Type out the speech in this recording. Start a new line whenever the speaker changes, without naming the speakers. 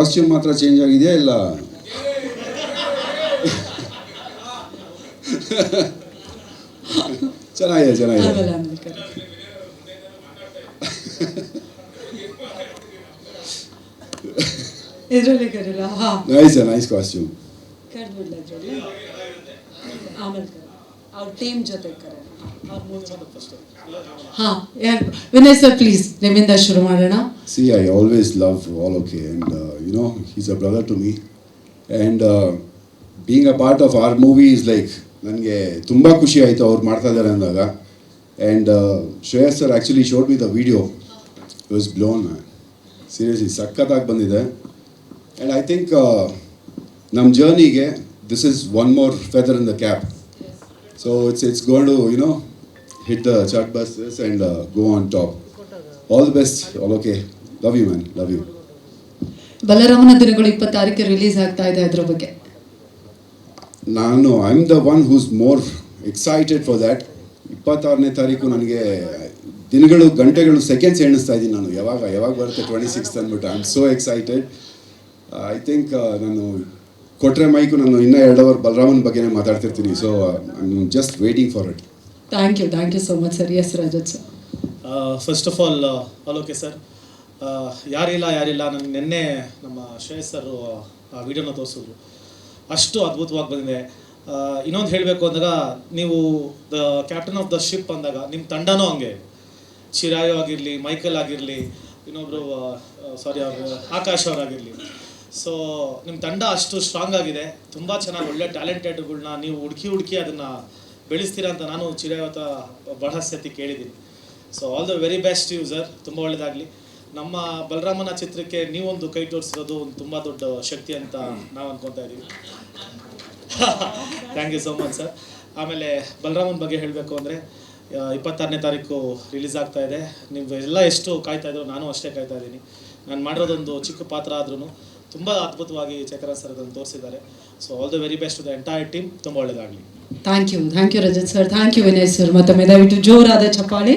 Costume ಮಾತ್ರ change ಆಗಿದೆಯಾ ಇಲ್ಲ ಚೆನ್ನಾಗಿದೆ ಚೆನ್ನಾಗಿದೆ
ಇದರಲ್ಲಿ ಕರೆಲ್ಲ ಹಾ
ನೈಸ್ ಕಾಸ್ಟ್ಯೂಮ್
ಕರೆದ್ಬಿಡ್ಲ ಇದರಲ್ಲಿ ಆಮೇಲೆ ಕರೆ ಅವ್ರ ಟೀಮ್ ಜೊತೆ ಕರೆ ಅವ್ರ ಮೂರು ಜನ ಫಸ್ಟ್ ಹಾ ಯಾರು ವಿನಯ್ ಸರ್ ಪ್ಲೀಸ್ ನಿಮ್ಮಿಂದ ಶುರು ಮಾಡೋಣ.
See, I always love all okay and you know he's a brother to me and being a part of our movie is like ನನಗೆ ತುಂಬ ಖುಷಿ ಆಯಿತು ಅವ್ರು ಮಾಡ್ತಾ ಇದ್ದಾರೆ ಅಂದಾಗ and Shreyas sir actually showed me the video it was blown seriously ಸಖತ್ತಾಗಿ ಬಂದಿದೆ and I think ನಮ್ಮ ಜರ್ನಿಗೆ this is one more feather in the cap so it's going to you know hit the chartbusters and go on top. All the best, all okay. Love you man, love you.
ಬಲರಾಮನ ದಿನಗಳು 26ಕ್ಕೆ release ಆಗ್ತಾ ಇದೆ, ಅದ್ರ ಬಗ್ಗೆ
ನಾನು I am the one who's more excited for that. 26ನೇ ತಾರೀಕು ನನಗೆ ದಿನಗಳು ಗಂಟೆಗಳು ಸೆಕೆಂಡ್ಸ್ ಎಣಿಸ್ತಾ ಇದ್ದೀನಿ ನಾನು, ಯಾವಾಗ ಬರುತ್ತೆ 26th ಅಂದ್ಬಿಟ್ಟು. I am so excited. I think ನಾನು ಕೊಟ್ಟರೆ ಮೈಕು ನಾನು ಇನ್ನೂ 2 ಅವರ್ ಬಲರಾಮನ ಬಗ್ಗೆನೇ ಮಾತಾಡ್ತಿರ್ತೀನಿ. So I am just waiting for it.
Thank you so much sir. Yes Rajat sir.
First of all okay sir. ಯಾರಿಲ್ಲ ನನಗೆ ನಿನ್ನೆ ನಮ್ಮ ಶ್ರೇಯಸ್ ಸರ್ ಆ ವಿಡಿಯೋನ ತೋರಿಸಿದ್ರು, ಅಷ್ಟು ಅದ್ಭುತವಾಗಿ ಬಂದಿದೆ. ಇನ್ನೊಂದು ಹೇಳಬೇಕು ಅಂದಾಗ, ನೀವು the captain of the ship ಅಂದಾಗ ನಿಮ್ಮ ತಂಡನೂ ಹಂಗೆ, ಚಿರಾಯು ಆಗಿರಲಿ, ಮೈಕಲ್ ಆಗಿರಲಿ, ಇನ್ನೊಬ್ಬರು ಆಕಾಶ್ ಅವರಾಗಿರಲಿ, ಸೊ ನಿಮ್ಮ ತಂಡ ಅಷ್ಟು ಸ್ಟ್ರಾಂಗ್ ಆಗಿದೆ. ತುಂಬ ಚೆನ್ನಾಗಿ ಒಳ್ಳೆ ಟ್ಯಾಲೆಂಟೆಡ್ಗಳನ್ನ ನೀವು ಹುಡುಕಿ ಅದನ್ನು ಬೆಳೆಸ್ತೀರಾ ಅಂತ ನಾನು ಚಿರಾಯವತ್ತ ಬಹಳ ಸತಿ ಕೇಳಿದ್ದೀನಿ. So all the very best you sir, ತುಂಬ ಒಳ್ಳೆಯದಾಗಲಿ. ನಮ್ಮ ಬಲರಾಮನ ಚಿತ್ರಕ್ಕೆ ನೀವೊಂದು ಕೈ ತೋರಿಸಿರೋದು ಒಂದು ತುಂಬ ದೊಡ್ಡ ಶಕ್ತಿ ಅಂತ ನಾವು ಅಂದ್ಕೊತಾ ಇದ್ದೀವಿ. Thank you so much sir. ಆಮೇಲೆ ಬಲರಾಮನ ಬಗ್ಗೆ ಹೇಳಬೇಕು ಅಂದರೆ 26ನೇ ತಾರೀಕು ರಿಲೀಸ್ ಆಗ್ತಾ ಇದೆ. ನೀವು ಎಲ್ಲ ಎಷ್ಟು ಕಾಯ್ತಾ ಇದ್ರು, ನಾನು ಅಷ್ಟೇ ಕಾಯ್ತಾ ಇದ್ದೀನಿ. ನಾನು ಮಾಡಿರೋದೊಂದು ಚಿಕ್ಕ ಪಾತ್ರ ಆದ್ರೂ ತುಂಬ ಅದ್ಭುತವಾಗಿ ಚೇತನ ಸರ್ ಅದನ್ನು ತೋರಿಸಿದ್ದಾರೆ. So all the very best to the entire team. ತುಂಬ ಒಳ್ಳೆಯದಾಗಲಿ.
Thank you Rajat sir. Thank you Vinay sir. ಮತ್ತೊಮ್ಮೆ ದಯವಿಟ್ಟು ಜೋರಾದ ಚಪ್ಪಾಳೆ.